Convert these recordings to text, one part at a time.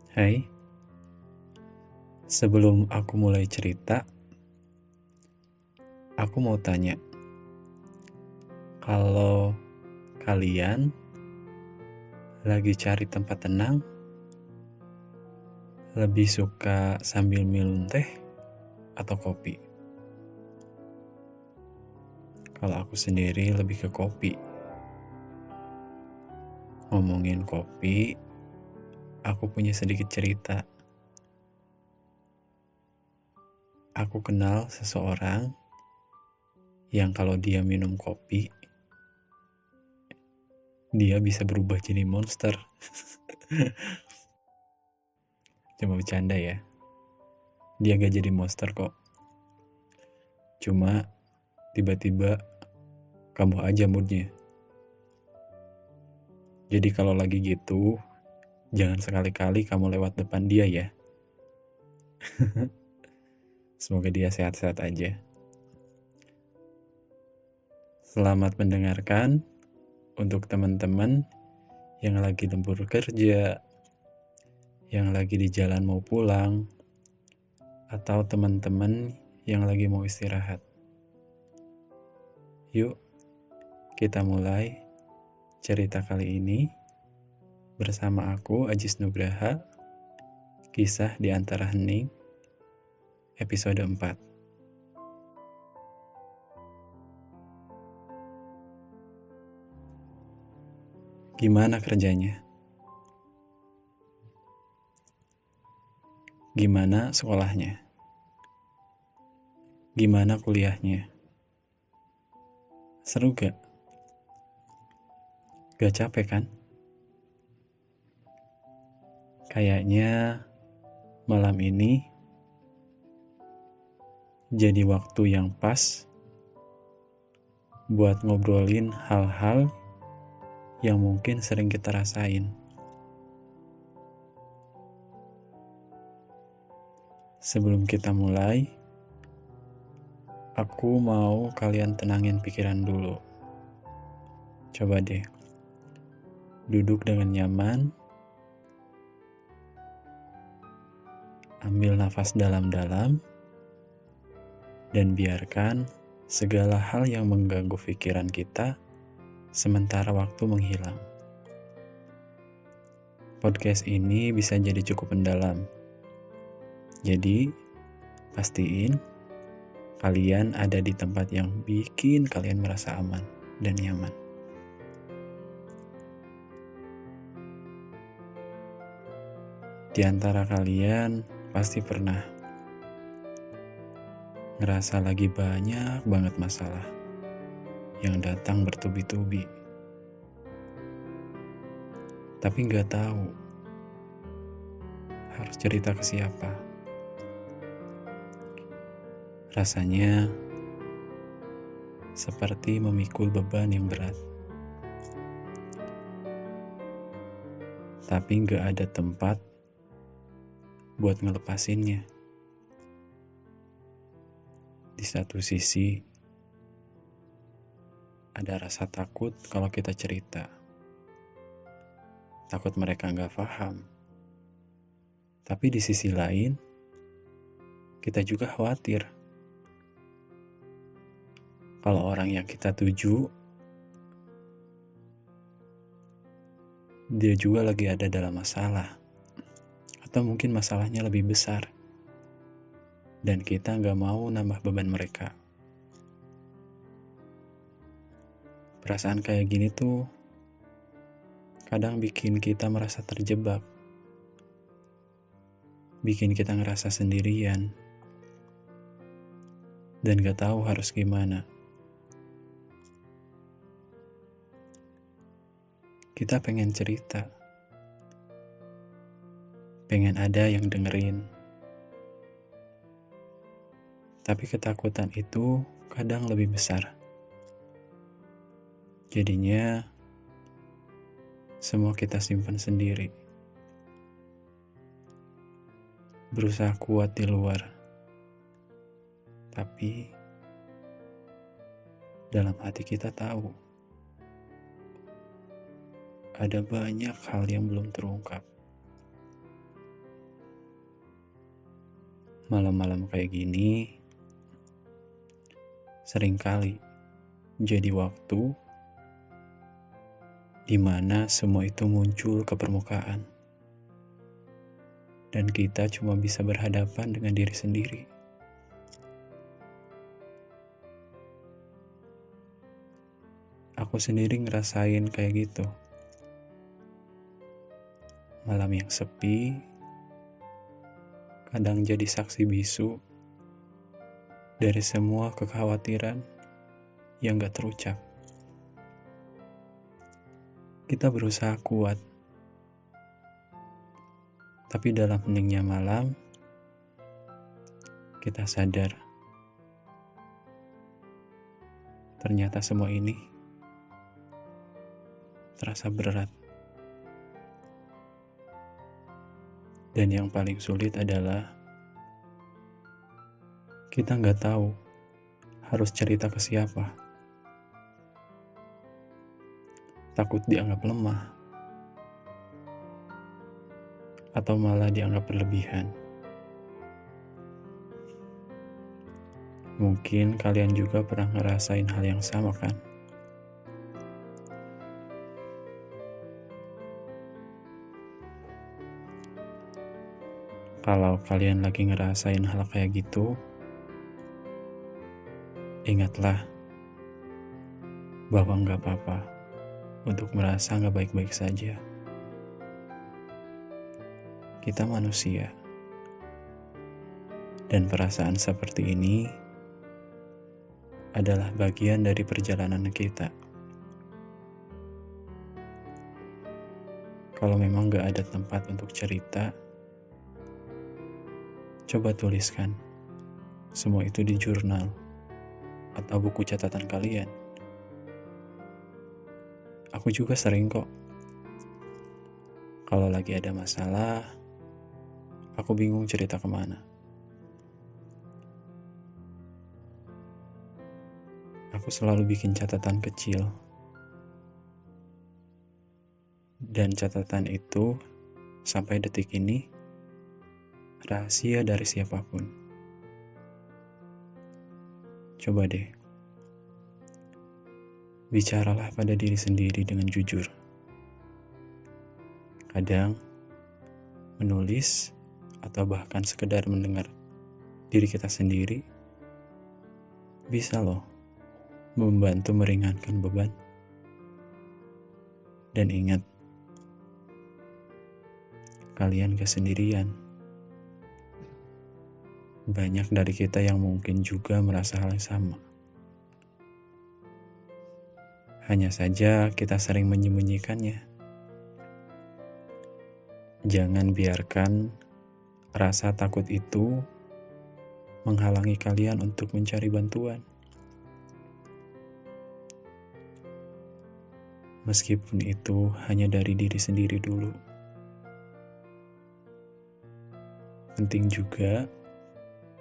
Hai, sebelum aku mulai cerita, aku mau tanya, kalau kalian lagi cari tempat tenang, lebih suka sambil minum teh atau kopi? Kalau aku sendiri lebih ke kopi. Ngomongin kopi, aku punya sedikit cerita. Aku kenal seseorang yang kalau dia minum kopi, dia bisa berubah jadi monster. Cuma bercanda ya. Dia gak jadi monster kok. Cuma tiba-tiba kambuh aja moodnya. Jadi kalau lagi gitu, jangan sekali-kali kamu lewat depan dia ya. Semoga dia sehat-sehat aja. Selamat mendengarkan untuk teman-teman yang lagi lembur kerja, yang lagi di jalan mau pulang, atau teman-teman yang lagi mau istirahat. Yuk, kita mulai cerita kali ini bersama aku, Ajis Nugraha, Kisah di Antara Hening, episode 4. Gimana kerjanya? Gimana sekolahnya? Gimana kuliahnya? Seru gak? Gak capek kan? Kayaknya malam ini jadi waktu yang pas buat ngobrolin hal-hal yang mungkin sering kita rasain. Sebelum kita mulai, aku mau kalian tenangin pikiran dulu. Coba deh, duduk dengan nyaman, ambil nafas dalam-dalam, dan biarkan segala hal yang mengganggu pikiran kita sementara waktu menghilang. Podcast ini bisa jadi cukup mendalam. Jadi, pastiin kalian ada di tempat yang bikin kalian merasa aman dan nyaman. Di antara kalian pasti pernah ngerasa lagi banyak banget masalah yang datang bertubi-tubi. Tapi nggak tahu harus cerita ke siapa. Rasanya seperti memikul beban yang berat. Tapi nggak ada tempat buat ngelepasinnya. Di satu sisi, ada rasa takut kalau kita cerita. Takut mereka nggak paham. Tapi di sisi lain, kita juga khawatir kalau orang yang kita tuju, dia juga lagi ada dalam masalah. Atau mungkin masalahnya lebih besar. Dan kita nggak mau nambah beban mereka. Perasaan kayak gini tuh kadang bikin kita merasa terjebak. Bikin kita ngerasa sendirian. Dan gak tahu harus gimana. Kita pengen cerita. Pengen ada yang dengerin. Tapi ketakutan itu kadang lebih besar. Jadinya semua kita simpan sendiri. Berusaha kuat di luar. Tapi dalam hati kita tahu ada banyak hal yang belum terungkap. Malam-malam kayak gini seringkali jadi waktu di mana semua itu muncul ke permukaan dan kita cuma bisa berhadapan dengan diri sendiri. Aku sendiri ngerasain kayak gitu. Malam yang sepi, kadang jadi saksi bisu dari semua kekhawatiran yang gak terucap. Kita berusaha kuat, tapi dalam heningnya malam, kita sadar ternyata semua ini terasa berat. Dan yang paling sulit adalah kita nggak tahu harus cerita ke siapa. Takut dianggap lemah, atau malah dianggap berlebihan. Mungkin kalian juga pernah ngerasain hal yang sama kan? Kalau kalian lagi ngerasain hal kayak gitu, ingatlah bahwa nggak apa-apa untuk merasa nggak baik-baik saja. Kita manusia, dan perasaan seperti ini adalah bagian dari perjalanan kita. Kalau memang nggak ada tempat untuk cerita, coba tuliskan semua itu di jurnal atau buku catatan kalian. Aku juga sering kok. Kalau lagi ada masalah, aku bingung cerita kemana. Aku selalu bikin catatan kecil. Dan catatan itu sampai detik ini rahasia dari siapapun. Coba deh, bicaralah pada diri sendiri dengan jujur. Kadang, menulis atau bahkan sekedar mendengar diri kita sendiri bisa loh membantu meringankan beban. Dan ingat, kalian gak sendirian. Banyak dari kita yang mungkin juga merasa hal yang sama. Hanya saja kita sering menyembunyikannya. Jangan biarkan rasa takut itu menghalangi kalian untuk mencari bantuan. Meskipun itu hanya dari diri sendiri dulu. Penting juga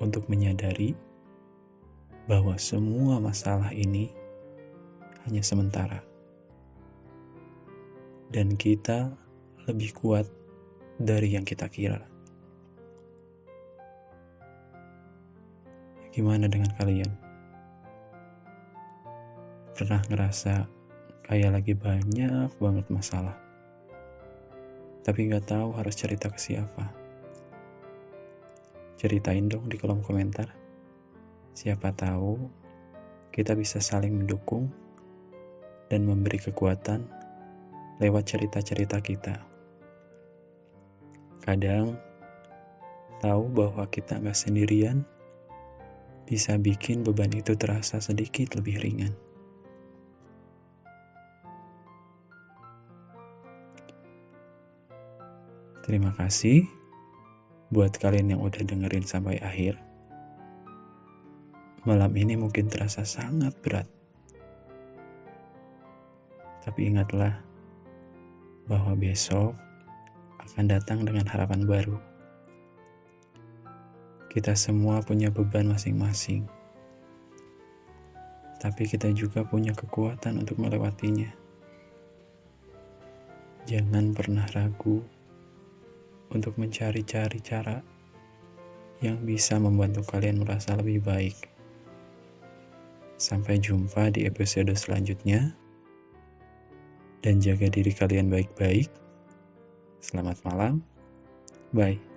untuk menyadari bahwa semua masalah ini hanya sementara. Dan kita lebih kuat dari yang kita kira. Gimana dengan kalian? Pernah ngerasa kayak lagi banyak banget masalah, tapi gak tahu harus cerita ke siapa? Ceritain dong di kolom komentar. Siapa tahu kita bisa saling mendukung dan memberi kekuatan lewat cerita-cerita kita. Kadang tahu bahwa kita gak sendirian bisa bikin beban itu terasa sedikit lebih ringan. Terima kasih buat kalian yang udah dengerin sampai akhir. Malam ini mungkin terasa sangat berat. Tapi ingatlah bahwa besok akan datang dengan harapan baru. Kita semua punya beban masing-masing. Tapi kita juga punya kekuatan untuk melewatinya. Jangan pernah ragu untuk mencari-cari cara yang bisa membantu kalian merasa lebih baik. Sampai jumpa di episode selanjutnya, dan jaga diri kalian baik-baik. Selamat malam, bye.